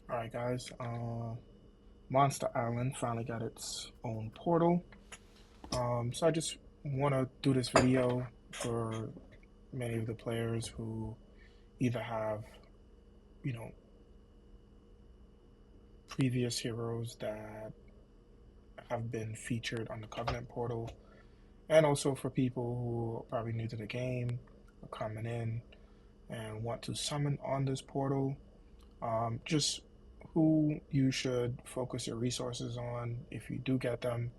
Alright guys, Monster Island finally got its own portal. So I just want to do this video for many of the players who either have, you know, previous heroes that have been featured on the Covenant portal, and also for people who are probably new to the game, are coming in and want to summon on this portal. Just who you should focus your resources on if you do get them,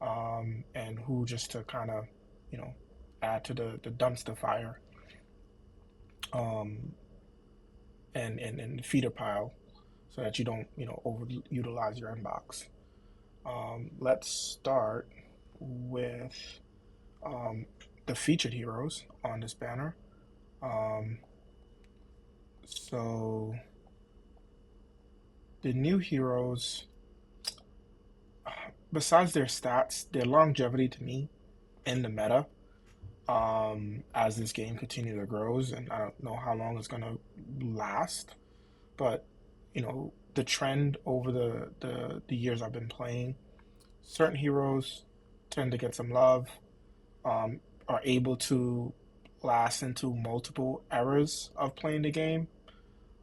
and who just to kind of, you know, add to the dumpster fire, um, and the feeder pile so that you don't, overutilize your inbox. Let's start with um, the featured heroes on this banner. Um, so the new heroes, besides their stats, their longevity to me in the meta, as this game continues to grows, and I don't know how long it's gonna last, but the trend over the years I've been playing, certain heroes tend to get some love, are able to last into multiple eras of playing the game.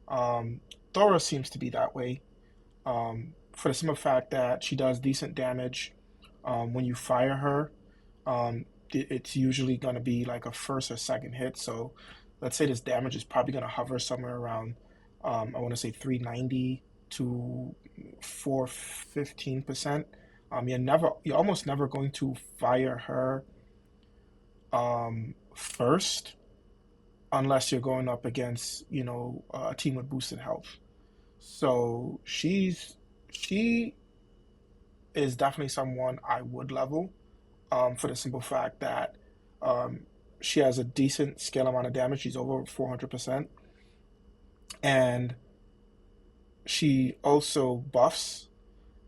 Um, Thora seems to be that way, for the simple fact that she does decent damage. When you fire her, it's usually going to be like a first or second hit. So let's say this damage is probably going to hover somewhere around, I want to say 390 to 415%. You're almost never going to fire her first unless you're going up against, a team with boosted health. So she is definitely someone I would level, for the simple fact that um, she has a decent scale amount of damage. She's over 400%. And she also buffs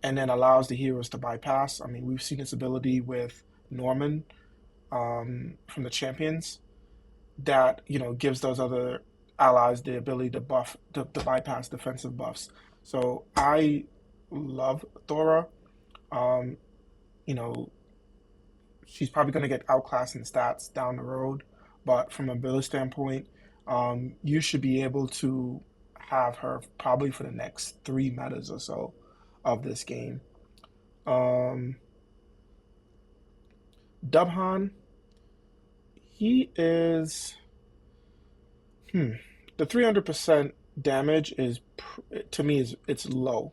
and then allows the heroes to bypass. I mean, we've seen this ability with Norman, from the champions, that, gives those other allies the ability to to bypass defensive buffs. So I love Thora. Um, you know, she's probably going to get outclassed in stats down the road, but from a build standpoint, you should be able to have her probably for the next three metas or so of this game. Um, Dubhan, he is, hmm, the 300% damage is, to me, is it's low.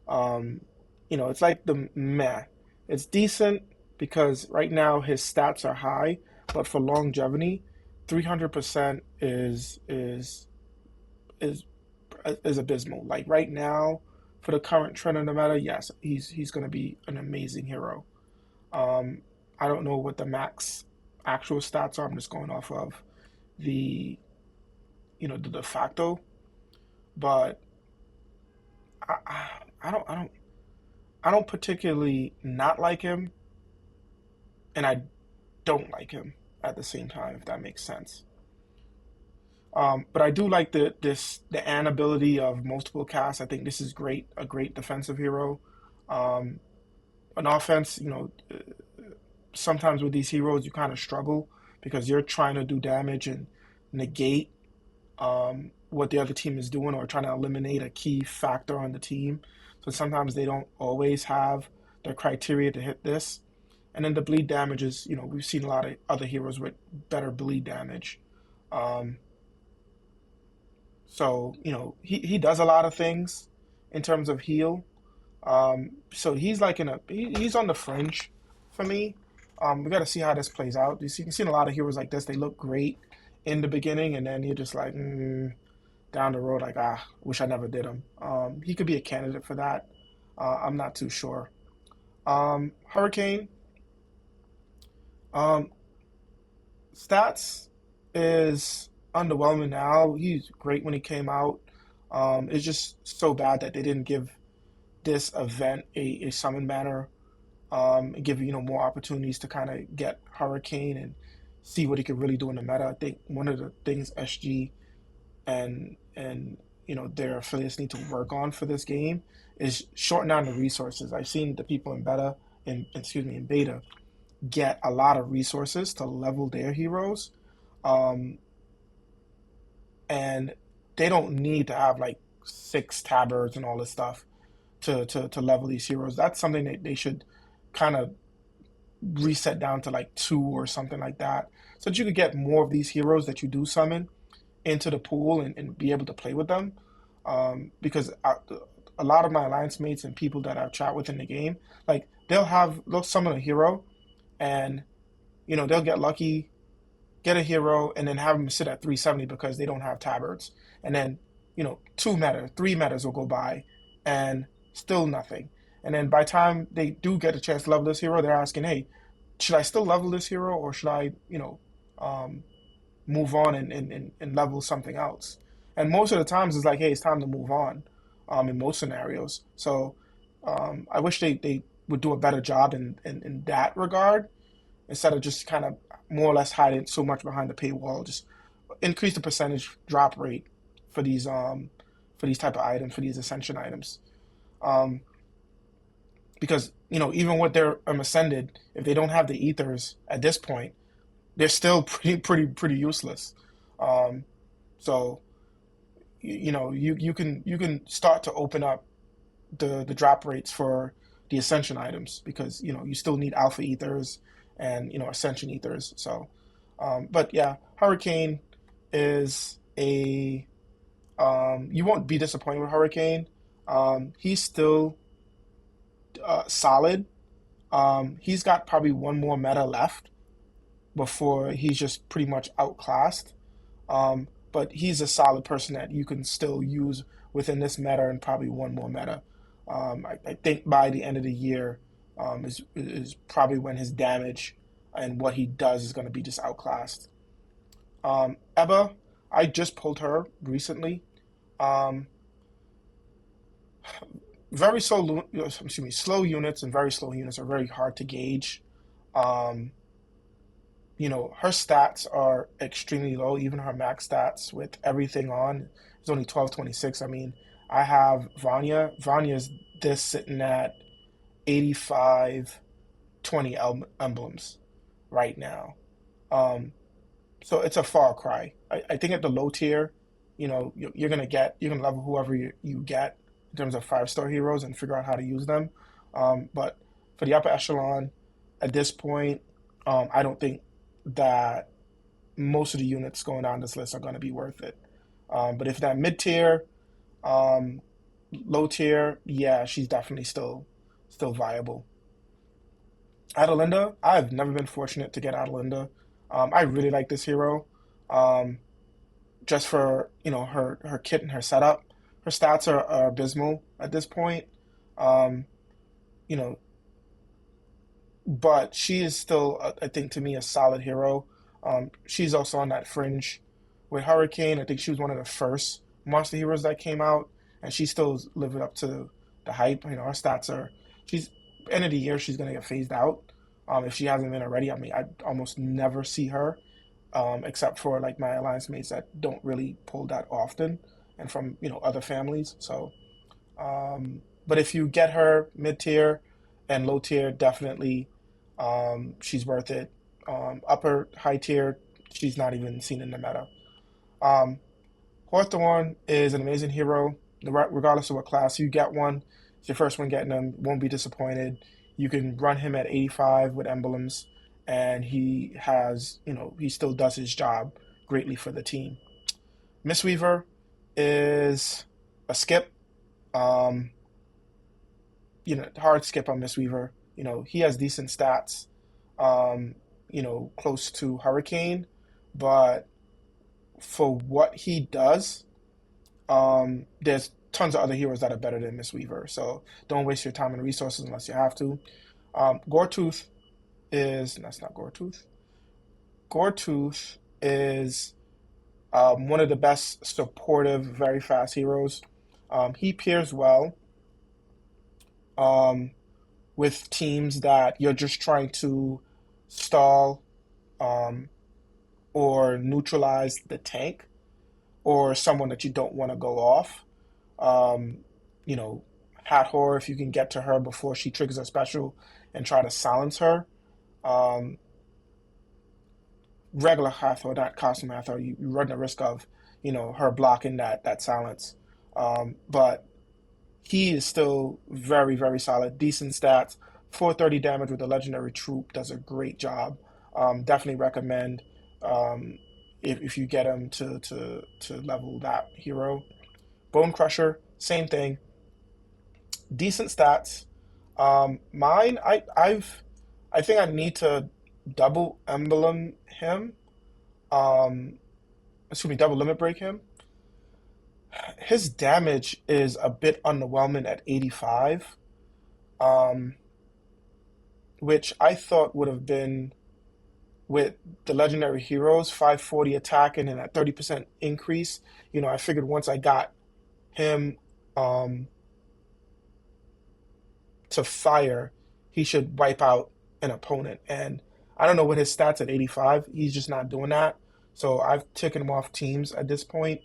Um, it's like the meh. It's decent because right now his stats are high, but for longevity, 300% is is abysmal. Like right now, for the current trend in the meta, yes, he's going to be an amazing hero. Um, I don't know what the max actual stats are. I'm just going off of the the de facto, but I don't particularly not like him, and I don't like him at the same time, if that makes sense. But I do like the Anne ability of multiple casts. I think this is great, a great defensive hero. Um, an offense, sometimes with these heroes you kind of struggle because you're trying to do damage and negate, what the other team is doing, or trying to eliminate a key factor on the team. So sometimes they don't always have the criteria to hit this. And then the bleed damage is, we've seen a lot of other heroes with better bleed damage. Um, so, he does a lot of things in terms of heal. So he's like he's on the fringe for me. We got to see how this plays out. You've seen a lot of heroes like this. They look great in the beginning, and then you're just like, down the road, like, wish I never did him. He could be a candidate for that. I'm not too sure. Hurricane, um, stats is underwhelming now. He's great when he came out. It's just so bad that they didn't give this event a summon banner, and give more opportunities to kind of get Hurricane and see what he could really do in the meta. I think one of the things SG and their affiliates need to work on for this game is shorten down the resources. I've seen the people in beta get a lot of resources to level their heroes, um, and they don't need to have like six tabards and all this stuff to level these heroes. That's something that they should kind of reset down to like two or something like that, so that you could get more of these heroes that you do summon into the pool and be able to play with them. Because a lot of my alliance mates and people that I've chat with in the game, like they'll summon a hero, and they'll get lucky, get a hero, and then have them sit at 370 because they don't have tabards. And then, two meta, three metas will go by and still nothing. And then by the time they do get a chance to level this hero, they're asking, hey, should I still level this hero, or should I, um, move on and level something else? And most of the times it's like, hey, it's time to move on, in most scenarios. So I wish they would do a better job in that regard, instead of just kind of more or less hiding so much behind the paywall. Just increase the percentage drop rate for these type of items, for these ascension items. Um, because even with their ascended, if they don't have the ethers at this point, they're still pretty useless. Um, so you can start to open up the drop rates for the ascension items, because you still need alpha ethers and ascension ethers. So, but yeah, Hurricane is a you won't be disappointed with Hurricane. He's still solid. He's got probably one more meta left before he's just pretty much outclassed. But he's a solid person that you can still use within this meta and probably one more meta. I think by the end of the year, is probably when his damage and what he does is going to be just outclassed. Eba, I just pulled her recently. Um, very slow, excuse me, slow units and very slow units are very hard to gauge. Um, her stats are extremely low. Even her max stats with everything on is only 1226. I mean, I have Vanya. Vanya's this sitting at 85 20 emblems right now. Um, so it's a far cry. I think at the low tier, you're gonna level whoever you get in terms of five-star heroes and figure out how to use them. But for the upper echelon, at this point, I don't think that most of the units going down this list are going to be worth it. But if that mid tier, um, low tier, yeah, she's definitely still viable. Adelinda, I've never been fortunate to get Adelinda. I really like this hero, um, just for her kit and her setup. Her stats are abysmal at this point, um, you know, but she is still, I think, to me, a solid hero. She's also on that fringe with Hurricane. I think she was one of the first monster heroes that came out, and she's still living up to the hype. Her stats are. She's End of the year, she's gonna get phased out. If she hasn't been already, I mean, I almost never see her, except for like my alliance mates that don't really pull that often, and from other families. So, but if you get her mid tier and low tier, definitely, she's worth it. Upper high tier, she's not even seen in the meta. Um, Hawthorne is an amazing hero, regardless of what class you get one. It's your first one getting him, won't be disappointed. You can run him at 85 with emblems, and he still does his job greatly for the team. Mistweaver is a skip. Um, Hard skip on Mistweaver. He has decent stats, um, close to Hurricane, but for what he does, there's tons of other heroes that are better than Mistweaver. So don't waste your time and resources unless you have to. Goretooth that's not Goretooth. Goretooth is one of the best supportive, very fast heroes. He pairs well um, with teams that you're just trying to stall, um, or neutralize the tank, or someone that you don't want to go off. Um, you know, Hathor, if you can get to her before she triggers a special and try to silence her. Um, Regular Hathor, not costume Hathor, you run the risk of, her blocking that silence. But he is still very, very solid. Decent stats. 430 damage with a legendary troop. Does a great job. Definitely recommend um, if you get him to level that hero. Bone Crusher, same thing. Decent stats. Mine, I think I need to double emblem him. Um, double limit break him. His damage is a bit underwhelming at 85. Um, which I thought would have been with the legendary heroes, 540 attack and then a 30% increase. I figured once I got him um, to fire, he should wipe out an opponent. And I don't know what his stats at 85. He's just not doing that. So I've taken him off teams at this point.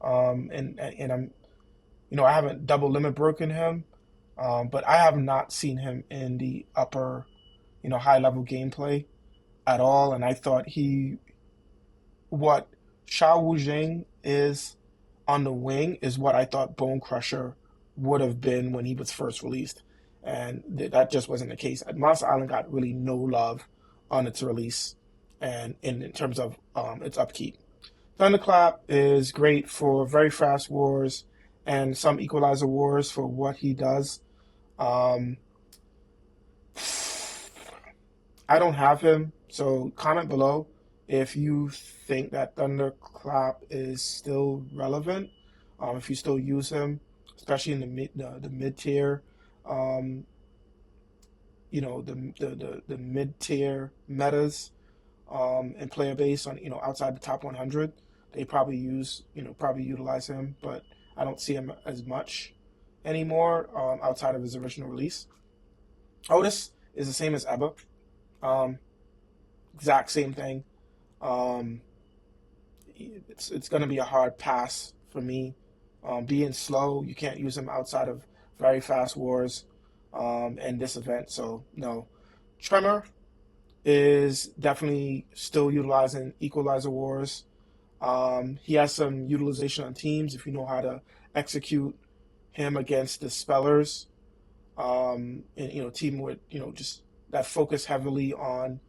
And I'm, I haven't double limit broken him, but I have not seen him in the upper, high level gameplay at all. And I thought what Shao Wu Jing is on the wing is what I thought Bone Crusher would have been when he was first released. And that just wasn't the case. Monster Island got really no love on its release and in terms of its upkeep. Thunderclap is great for very fast wars and some equalizer wars for what he does. Um, I don't have him, so comment below if you think that Thunderclap is still relevant. If you still use him, especially in the mid tier, um, the mid tier metas and player base on outside the top 100, they probably utilize him, but I don't see him as much anymore outside of his original release. Otis is the same as Ebba. Um, exact same thing. Um, it's going to be a hard pass for me. Being slow, you can't use him outside of very fast wars and this event. So no, Tremor is definitely still utilizing equalizer wars. He has some utilization on teams if you know how to execute him against the spellers. And team with just that focus heavily on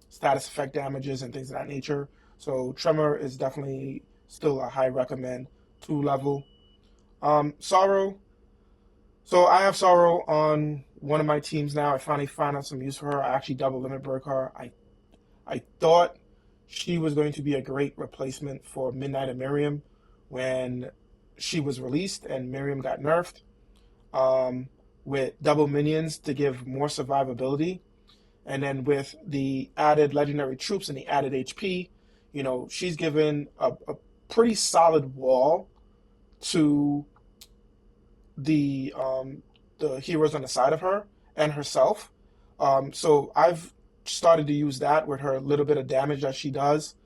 status effect damages and things of that nature. So Tremor is definitely still a high recommend 2 level. Sorrow. So I have Sorrow on one of my teams now. I finally found out some use for her. I actually double limit broke her. I thought she was going to be a great replacement for Midnight and Miriam when she was released and Miriam got nerfed. Um, with double minions to give more survivability. And then with the added legendary troops and the added HP, she's given a pretty solid wall to the heroes on the side of her and herself. So I've started to use that with her little bit of damage that she does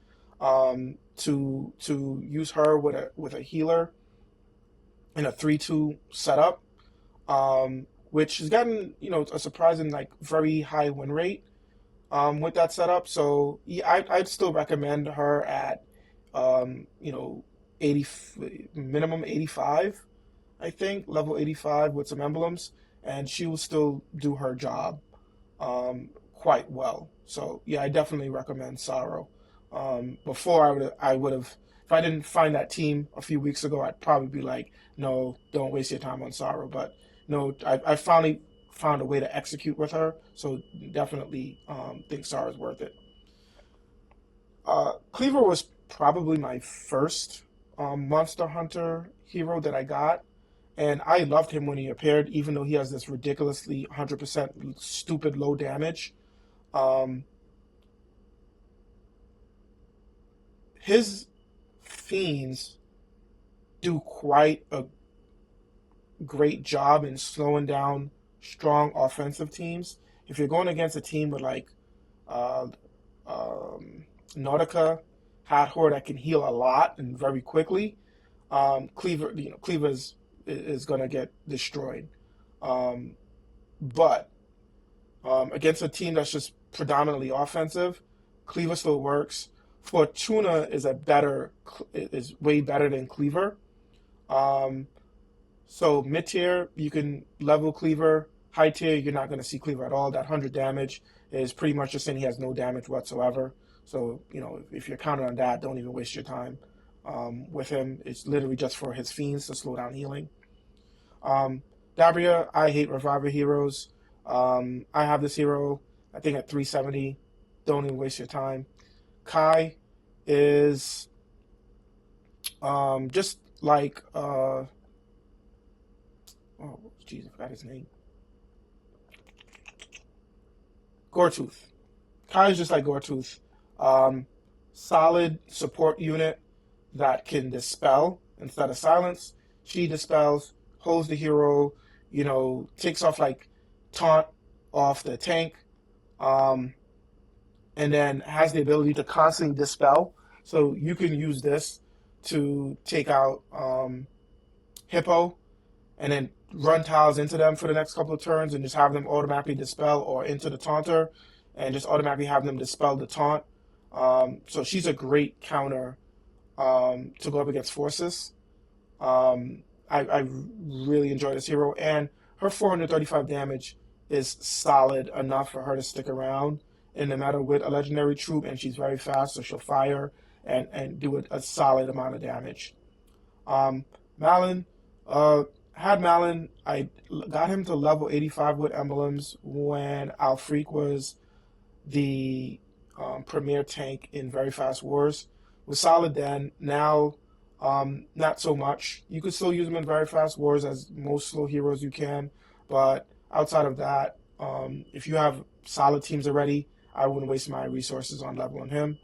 to use her with a healer in a 3-2 setup, which has gotten a surprising like very high win rate with that setup. So yeah, I'd still recommend her at um, you know 80 minimum 85. I think level 85 with some emblems, and she will still do her job quite well. So yeah, I definitely recommend Sorrow. Before I would have if I didn't find that team a few weeks ago, I'd probably be like, no, don't waste your time on Sorrow. But no, I finally found a way to execute with her, so definitely think Sorrow is worth it. Cleaver was probably my first Monster Hunter hero that I got, and I loved him when he appeared, even though he has this ridiculously 100% stupid low damage. Um, his fiends do quite a great job in slowing down strong offensive teams. If you're going against a team with like uh, Nautica, Hathor that can heal a lot and very quickly, Cleaver, Cleaver is gonna get destroyed. Um, but against a team that's just predominantly offensive, Cleaver still works. Fortuna is way better than Cleaver. Um, so mid tier, you can level Cleaver. High tier, you're not going to see Cleaver at all. That 100 damage is pretty much just saying he has no damage whatsoever. So, if you're counting on that, don't even waste your time with him. It's literally just for his fiends to slow down healing. Um, Dabria, I hate Reviver heroes. I have this hero, I think at 370. Don't even waste your time. Kai is just like, oh, jeez, I forgot his name. Goretooth. Kai is just like Goretooth. Um, Solid support unit that can dispel instead of silence. She dispels, holds the hero, takes off like taunt off the tank, um, and then has the ability to constantly dispel. So you can use this to take out Hippo and then run tiles into them for the next couple of turns and just have them automatically dispel, or into the taunter and just automatically have them dispel the taunt. So she's a great counter to go up against forces. I really enjoy this hero, and her 435 damage is solid enough for her to stick around. And no matter with a legendary troop, and she's very fast, so she'll fire and do a solid amount of damage. Um, Malin, uh, had Malin, I got him to level 85 with emblems when Alfreak was the premier tank in Very Fast Wars. Was solid then. Now, not so much. You could still use him in Very Fast Wars as most slow heroes you can, but outside of that, if you have solid teams already, I wouldn't waste my resources on leveling him.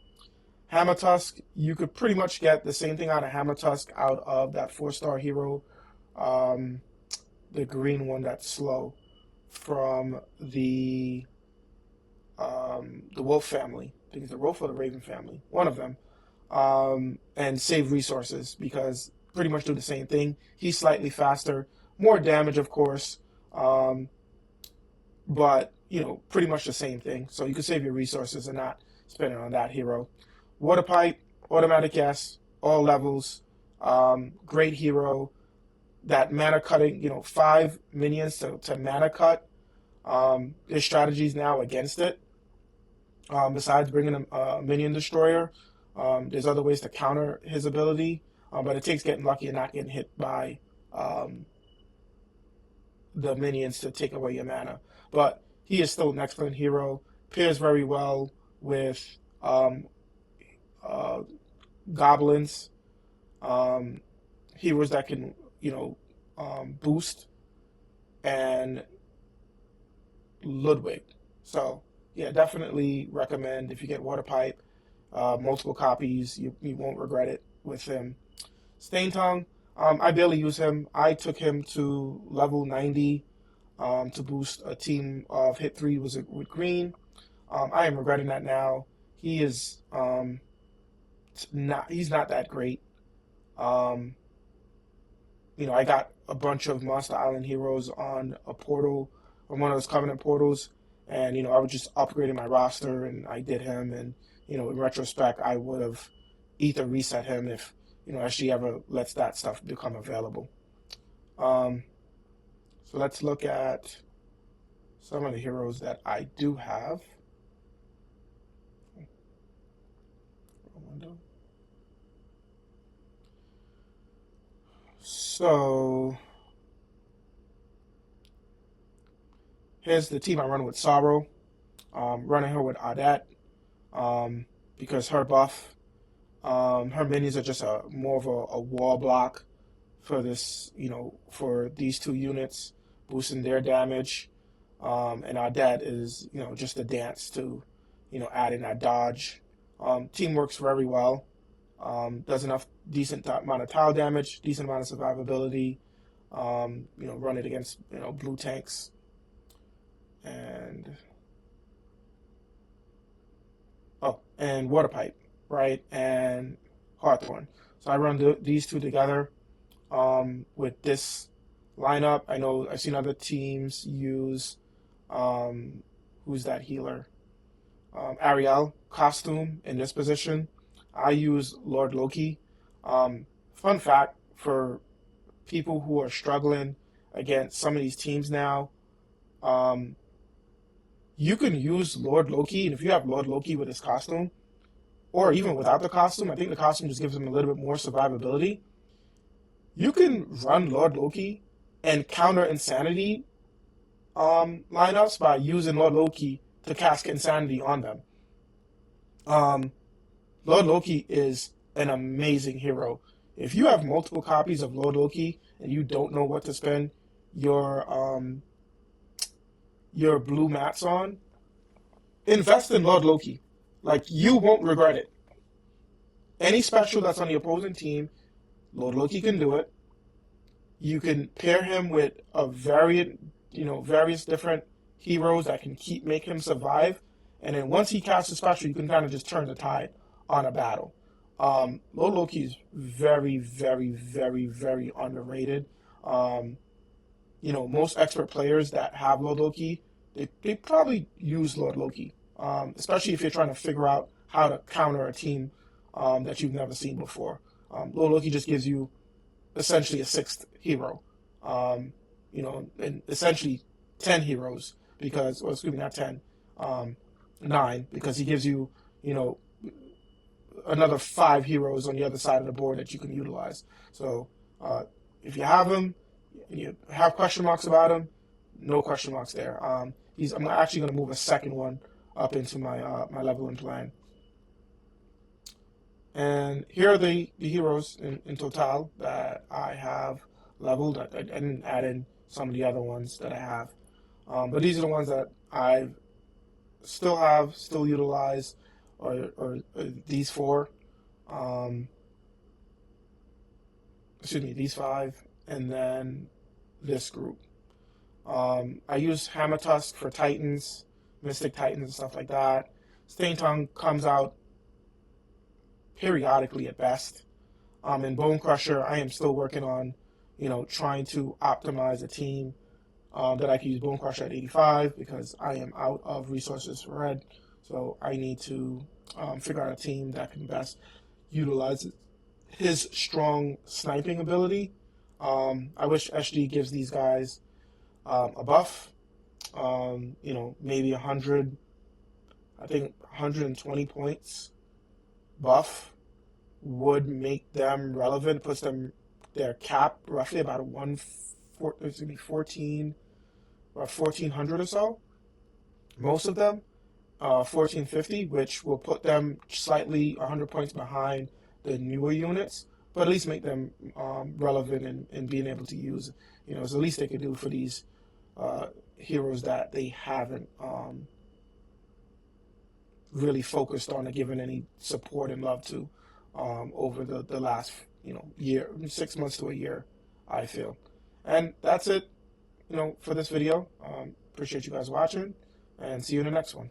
Hammer Tusk, you could pretty much get the same thing out of Hammer Tusk out of that 4-star hero, um, the green one that's slow, from the Wolf family. I think it's the Wolf or the Raven family, one of them, and save resources because pretty much do the same thing. He's slightly faster, more damage, of course, um, but pretty much the same thing. So you can save your resources and not spend it on that hero. Water Pipe, automatic yes, all levels, great hero. That mana cutting, 5 minions to mana cut. There's strategies now against it. Besides bringing a minion destroyer, there's other ways to counter his ability, but it takes getting lucky and not getting hit by um, the minions to take away your mana. But he is still an excellent hero. Pairs very well with um, uh, goblins, um, heroes that can, boost, and Ludwig. So yeah, definitely recommend if you get Water Pipe, multiple copies. You won't regret it with him. Stain Tongue, I barely use him. I took him to level 90 to boost a team of hit three with green. I am regretting that now. He is he's not that great. Um, I got a bunch of Monster Island heroes on a portal, on one of those Covenant portals, and I was just upgrading my roster, and I did him, and in retrospect, I would have either reset him if SG ever lets that stuff become available. Um, so let's look at some of the heroes that I do have. So here's the team I run with: Sorrow. Running her with Adet, because her buff, her minions are just more of a wall block for this, for these two units, boosting their damage. And Adet is, just a dance to, adding that dodge. Team works very well. Does enough decent amount of tile damage, decent amount of survivability. Run it against blue tanks, and and Water Pipe, right, and Hawthorne. So I run these two together with this lineup. I know I've seen other teams use um, who's that healer? Ariel costume in this position. I use Lord Loki. Fun fact for people who are struggling against some of these teams now, um, you can use Lord Loki, and if you have Lord Loki with his costume, or even without the costume, I think the costume just gives him a little bit more survivability. You can run Lord Loki and counter Insanity lineups by using Lord Loki to cast Insanity on them. Um, Lord Loki is an amazing hero. If you have multiple copies of Lord Loki and you don't know what to spend your your blue mats on, invest in Lord Loki. Like you won't regret it. Any special that's on the opposing team, Lord Loki can do it. You can pair him with a various different heroes that can keep make him survive. And then once he casts a special, you can kind of just turn the tide on a battle. Lord Loki is very, very, very, very underrated. Um, most expert players that have Lord Loki, they probably use Lord Loki, especially if you're trying to figure out how to counter a team that you've never seen before. Lord Loki just gives you essentially a sixth hero, and essentially 10 heroes because, well, excuse me, not 10, um, 9, because he gives you, you know, another 5 heroes on the other side of the board that you can utilize. So uh, if you have him, and you have question marks about him, no question marks there. I'm actually going to move a second one up into my leveling plan. And here are the heroes in total that I have leveled. I didn't add in some of the other ones that I have. But these are the ones that I still utilize, or these four. Um, excuse me, these five, and then this group. I use Hammer Tusk for Titans, Mystic Titans, and stuff like that. Stain Tongue comes out periodically at best. In Bone Crusher, I am still working on, trying to optimize a team that I can use Bone Crusher at 85 because I am out of resources for red. So I need to figure out a team that can best utilize his strong sniping ability. I wish SD gives these guys a buff. Maybe 100, I think 120 points buff would make them relevant, puts them their cap roughly about a 14 or 1400 or so. Most of them 1450, which will put them slightly 100 points behind the newer units, but at least make them relevant and being able to use. It's the least they could do for these heroes that they haven't really focused on or given any support and love to over the last year, 6 months to a year, I feel. And that's it, for this video. Appreciate you guys watching, and see you in the next one.